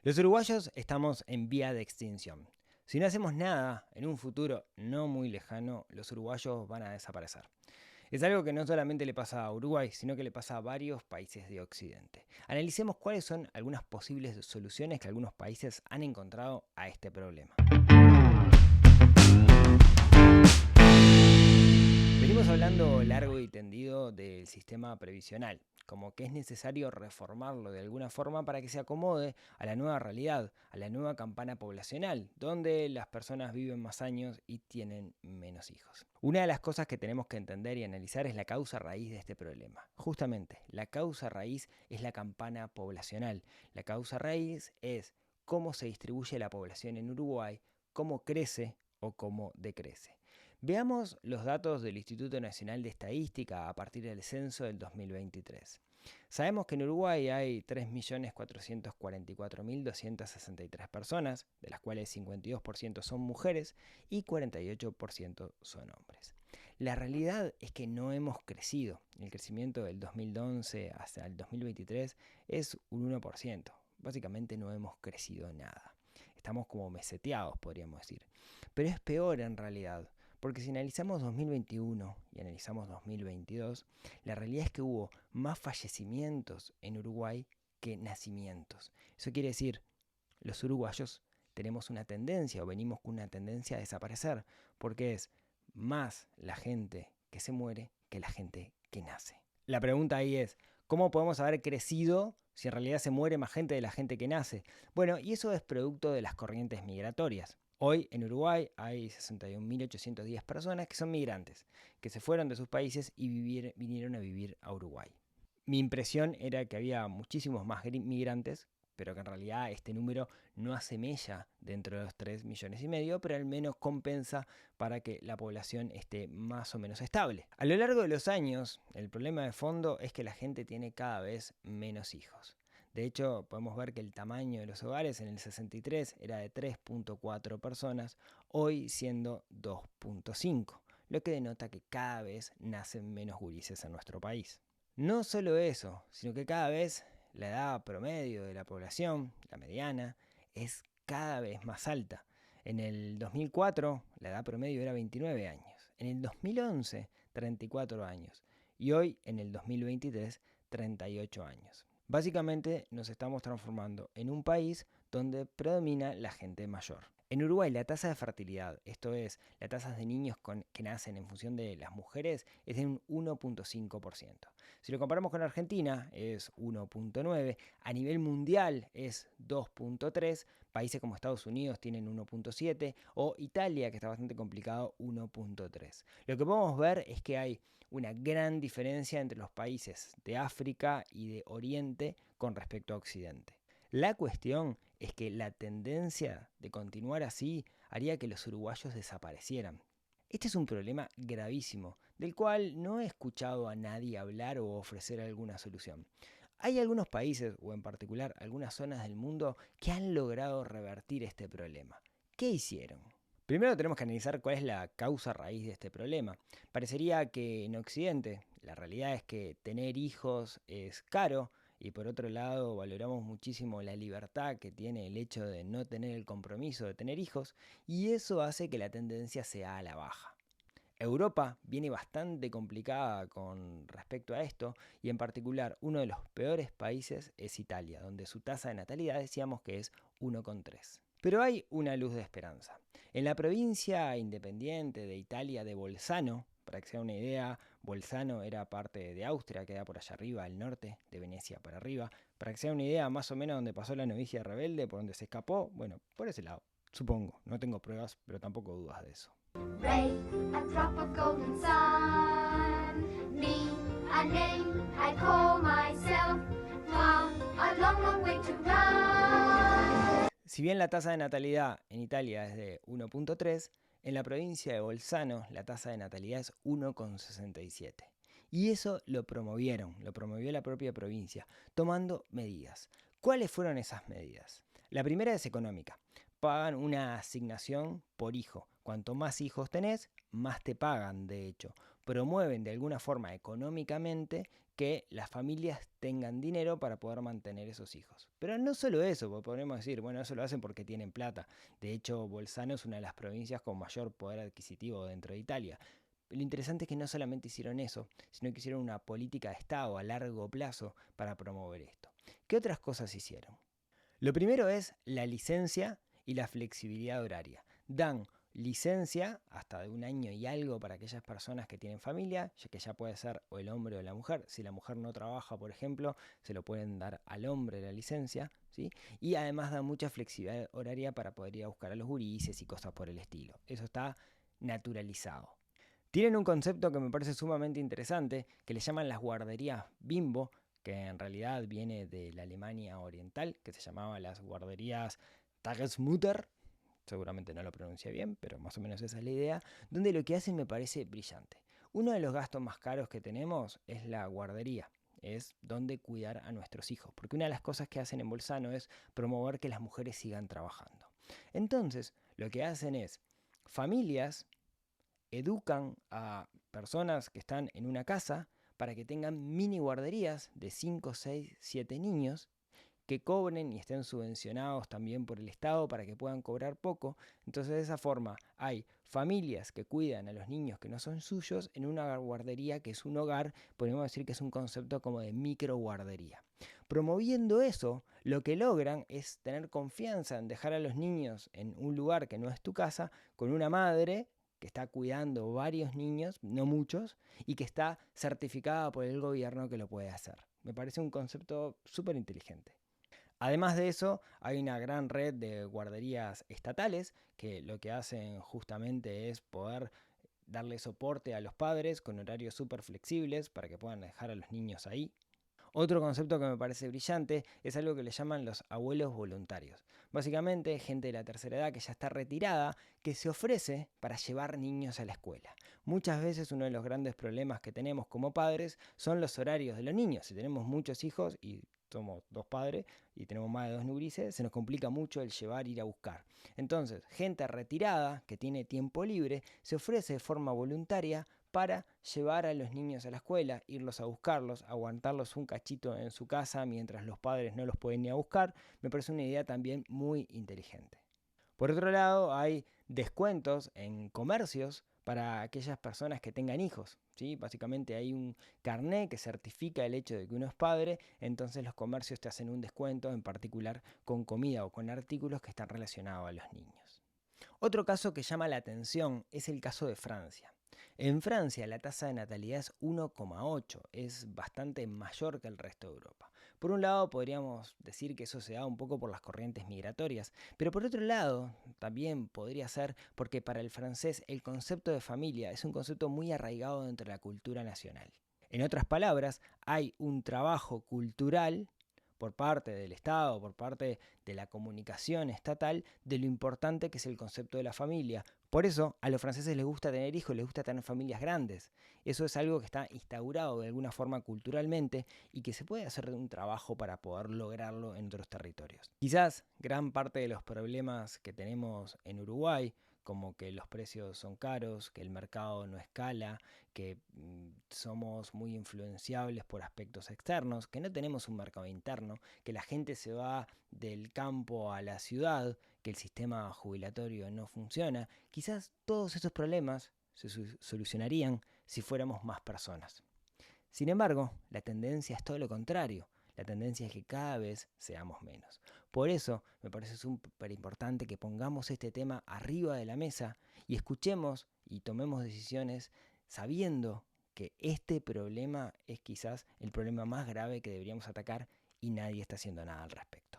Los uruguayos estamos en vía de extinción. Si no hacemos nada, en un futuro no muy lejano, los uruguayos van a desaparecer. Es algo que no solamente le pasa a Uruguay, sino que le pasa a varios países de Occidente. Analicemos cuáles son algunas posibles soluciones que algunos países han encontrado a este problema. Venimos hablando largo y tendido del sistema previsional, como que es necesario reformarlo de alguna forma para que se acomode a la nueva realidad, a la nueva campana poblacional, donde las personas viven más años y tienen menos hijos. Una de las cosas que tenemos que entender y analizar es la causa raíz de este problema. Justamente, la causa raíz es la campana poblacional. La causa raíz es cómo se distribuye la población en Uruguay, cómo crece o cómo decrece. Veamos los datos del Instituto Nacional de Estadística a partir del censo del 2023. Sabemos que en Uruguay hay 3.444.263 personas, de las cuales 52% son mujeres y 48% son hombres. La realidad es que no hemos crecido. El crecimiento del 2011 hasta el 2023 es un 1%. Básicamente no hemos crecido nada. Estamos como meseteados, podríamos decir. Pero es peor en realidad. Porque si analizamos 2021 y analizamos 2022, la realidad es que hubo más fallecimientos en Uruguay que nacimientos. Eso quiere decir, los uruguayos tenemos una tendencia o venimos con una tendencia a desaparecer, porque es más la gente que se muere que la gente que nace. La pregunta ahí es, ¿cómo podemos haber crecido si en realidad se muere más gente de la gente que nace? Bueno, y eso es producto de las corrientes migratorias. Hoy en Uruguay hay 61.810 personas que son migrantes, que se fueron de sus países y vinieron a vivir a Uruguay. Mi impresión era que había muchísimos más migrantes, pero que en realidad este número no asemella dentro de los 3,5 millones, pero al menos compensa para que la población esté más o menos estable. A lo largo de los años, el problema de fondo es que la gente tiene cada vez menos hijos. De hecho, podemos ver que el tamaño de los hogares en el 63 era de 3.4 personas, hoy siendo 2.5, lo que denota que cada vez nacen menos gurises en nuestro país. No solo eso, sino que cada vez la edad promedio de la población, la mediana, es cada vez más alta. En el 2004 la edad promedio era 29 años, en el 2011 34 años y hoy en el 2023 38 años. Básicamente nos estamos transformando en un país donde predomina la gente mayor. En Uruguay la tasa de fertilidad, esto es, la tasa de niños que nacen en función de las mujeres, es de un 1.5%. Si lo comparamos con Argentina, es 1.9%, a nivel mundial es 2.3%, países como Estados Unidos tienen 1.7% o Italia, que está bastante complicado, 1.3%. Lo que podemos ver es que hay una gran diferencia entre los países de África y de Oriente con respecto a Occidente. La cuestión es que la tendencia de continuar así haría que los uruguayos desaparecieran. Este es un problema gravísimo, del cual no he escuchado a nadie hablar o ofrecer alguna solución. Hay algunos países, o en particular algunas zonas del mundo, que han logrado revertir este problema. ¿Qué hicieron? Primero tenemos que analizar cuál es la causa raíz de este problema. Parecería que en Occidente la realidad es que tener hijos es caro y por otro lado valoramos muchísimo la libertad que tiene el hecho de no tener el compromiso de tener hijos y eso hace que la tendencia sea a la baja. Europa viene bastante complicada con respecto a esto y en particular uno de los peores países es Italia, donde su tasa de natalidad decíamos que es 1,3. Pero hay una luz de esperanza. En la provincia independiente de Italia de Bolzano, para que se haga una idea, Bolzano era parte de Austria, queda por allá arriba, al norte, de Venecia para arriba. Para que se haga una idea, más o menos donde pasó la novicia rebelde, por donde se escapó, bueno, por ese lado, supongo. No tengo pruebas, pero tampoco dudas de eso. Ray, a drop of golden sun. Me, a name I call myself. Mom, a long, long way to run. Si bien la tasa de natalidad en Italia es de 1.3, en la provincia de Bolzano la tasa de natalidad es 1,67. Y eso lo promovió la propia provincia, tomando medidas. ¿Cuáles fueron esas medidas? La primera es económica. Pagan una asignación por hijo, Cuanto más hijos tenés, más te pagan, de hecho. Promueven de alguna forma económicamente que las familias tengan dinero para poder mantener esos hijos. Pero no solo eso, porque podemos decir, bueno, eso lo hacen porque tienen plata. De hecho, Bolzano es una de las provincias con mayor poder adquisitivo dentro de Italia. Lo interesante es que no solamente hicieron eso, sino que hicieron una política de Estado a largo plazo para promover esto. ¿Qué otras cosas hicieron? Lo primero es la licencia y la flexibilidad horaria. Dan licencia hasta de 1 año y algo para aquellas personas que tienen familia, ya que ya puede ser o el hombre o la mujer. Si la mujer no trabaja, por ejemplo, se lo pueden dar al hombre la licencia, ¿sí? Y además da mucha flexibilidad horaria para poder ir a buscar a los gurises y cosas por el estilo. Eso está naturalizado. Tienen un concepto que me parece sumamente interesante, que le llaman las guarderías Bimbo, que en realidad viene de la Alemania oriental, que se llamaba las guarderías Tagesmutter, seguramente no lo pronuncié bien, pero más o menos esa es la idea, donde lo que hacen me parece brillante. Uno de los gastos más caros que tenemos es la guardería, es donde cuidar a nuestros hijos, porque una de las cosas que hacen en Bolzano es promover que las mujeres sigan trabajando. Entonces, lo que hacen es, familias educan a personas que están en una casa para que tengan mini guarderías de 5, 6, 7 niños que cobren y estén subvencionados también por el Estado para que puedan cobrar poco. Entonces de esa forma hay familias que cuidan a los niños que no son suyos en una guardería que es un hogar, podemos decir que es un concepto como de micro guardería. Promoviendo eso, lo que logran es tener confianza en dejar a los niños en un lugar que no es tu casa, con una madre que está cuidando varios niños, no muchos, y que está certificada por el gobierno que lo puede hacer. Me parece un concepto súper inteligente. Además de eso, hay una gran red de guarderías estatales que lo que hacen justamente es poder darle soporte a los padres con horarios súper flexibles para que puedan dejar a los niños ahí. Otro concepto que me parece brillante es algo que le llaman los abuelos voluntarios. Básicamente, gente de la tercera edad que ya está retirada, que se ofrece para llevar niños a la escuela. Muchas veces uno de los grandes problemas que tenemos como padres son los horarios de los niños. Si tenemos muchos hijos y somos 2 padres y tenemos más de 2 nugrises, se nos complica mucho el llevar, ir a buscar. Entonces, gente retirada que tiene tiempo libre se ofrece de forma voluntaria para llevar a los niños a la escuela, irlos a buscarlos, aguantarlos un cachito en su casa mientras los padres no los pueden ir a buscar. Me parece una idea también muy inteligente. Por otro lado, hay descuentos en comercios para aquellas personas que tengan hijos, ¿sí? Básicamente hay un carné que certifica el hecho de que uno es padre, entonces los comercios te hacen un descuento, en particular con comida o con artículos que están relacionados a los niños. Otro caso que llama la atención es el caso de Francia. En Francia la tasa de natalidad es 1,8, es bastante mayor que el resto de Europa. Por un lado podríamos decir que eso se da un poco por las corrientes migratorias, pero por otro lado también podría ser porque para el francés el concepto de familia es un concepto muy arraigado dentro de la cultura nacional. En otras palabras, hay un trabajo cultural por parte del Estado, por parte de la comunicación estatal, de lo importante que es el concepto de la familia. Por eso a los franceses les gusta tener hijos, les gusta tener familias grandes. Eso es algo que está instaurado de alguna forma culturalmente y que se puede hacer un trabajo para poder lograrlo en otros territorios. Quizás gran parte de los problemas que tenemos en Uruguay, como que los precios son caros, que el mercado no escala, que somos muy influenciables por aspectos externos, que no tenemos un mercado interno, que la gente se va del campo a la ciudad, que el sistema jubilatorio no funciona. Quizás todos esos problemas se solucionarían si fuéramos más personas. Sin embargo, la tendencia es todo lo contrario. La tendencia es que cada vez seamos menos. Por eso me parece súper importante que pongamos este tema arriba de la mesa y escuchemos y tomemos decisiones sabiendo que este problema es quizás el problema más grave que deberíamos atacar y nadie está haciendo nada al respecto.